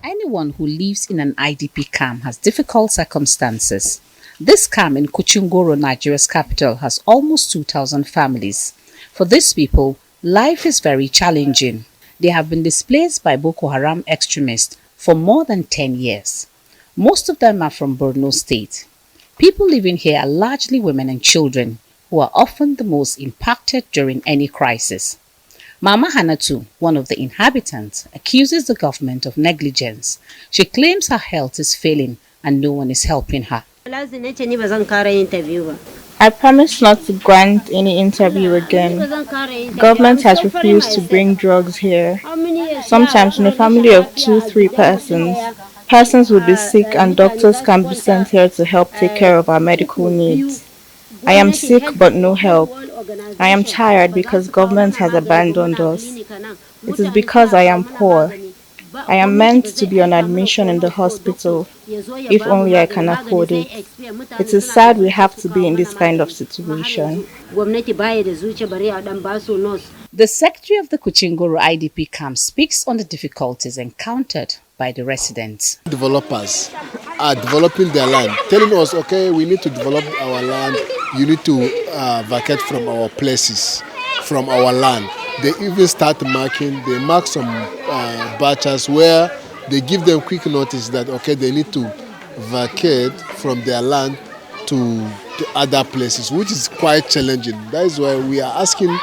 Anyone who lives in an IDP camp has difficult circumstances. This camp in Kuchingoro, Nigeria's capital, has almost 2,000 families. For these people, life is very challenging. They have been displaced by Boko Haram extremists for more than 10 years. Most of them are from Borno State. People living here are largely women and children, who are often the most impacted during any crisis. Mama Hanatu, one of the inhabitants, accuses the government of negligence. She claims her health is failing and no one is helping her. I promise not to grant any interview again. Government has refused to bring drugs here. Sometimes in a family of 2-3 persons will be sick and doctors can be sent here to help take care of our medical needs. I am sick but no help. I am tired because government has abandoned us. It is because I am poor. I am meant to be on admission in the hospital, if only I can afford it. It is sad we have to be in this kind of situation. The secretary of the Kuchingoro IDP camp speaks on the difficulties encountered by the residents. Developers are developing their land, telling us, okay, we need to develop our land, you need to vacate from our places, from our land. They even start marking, they mark some batches where they give them quick notice that, okay, they need to vacate from their land to other places, which is quite challenging. That is why we are asking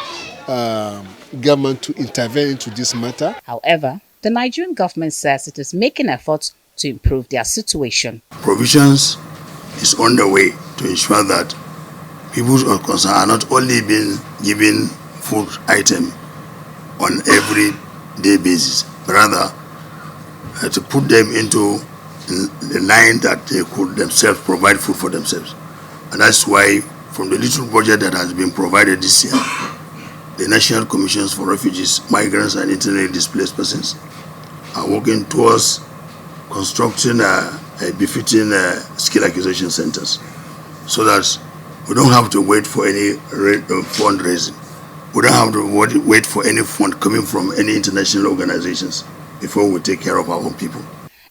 government to intervene into this matter. However, the Nigerian government says it is making efforts to improve their situation. Provisions is on the way to ensure that people who are concerned are not only being given food item on every day basis, but rather to put them into the line that they could themselves provide food for themselves. And that's why from the little budget that has been provided this year, the National Commissions for Refugees, Migrants and Internally Displaced Persons are working towards constructing a befitting skill acquisition centers so that we don't have to wait for any fundraising. We don't have to wait for any fund coming from any international organizations before we take care of our own people.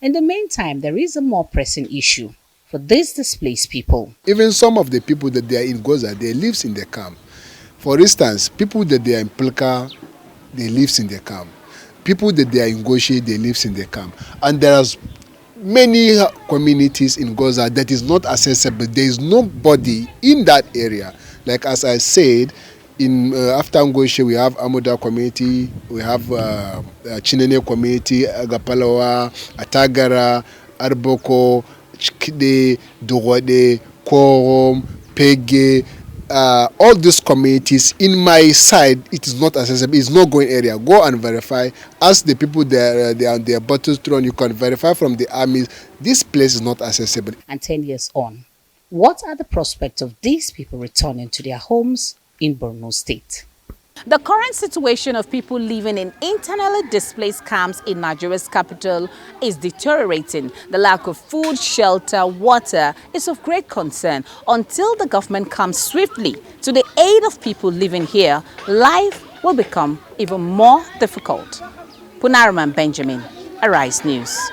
In the meantime, there is a more pressing issue for these displaced people. Even some of the people that they are in Goza, they live in the camp. For instance, people that they are in Plika, they live in the camp. People that they are in Goshi, they live in the camp. And there are many communities in Goza that is not accessible. There is nobody in that area. Like as I said, in after Ngoshi, we have Amuda community, we have Chinene community, Agapalawa, Atagara, Arboko, Chikide, Dogode, Korom, Pege. All these communities in my side, it is not accessible. It's not going area. Go and verify. Ask the people there, they are on their buttons thrown. You can verify from the armies. This place is not accessible. And 10 years on, what are the prospects of these people returning to their homes in Borno State? The current situation of people living in internally displaced camps in Nigeria's capital is deteriorating. The lack of food, shelter, water is of great concern. Until the government comes swiftly to the aid of people living here, life will become even more difficult. Punaraman Benjamin, Arise News.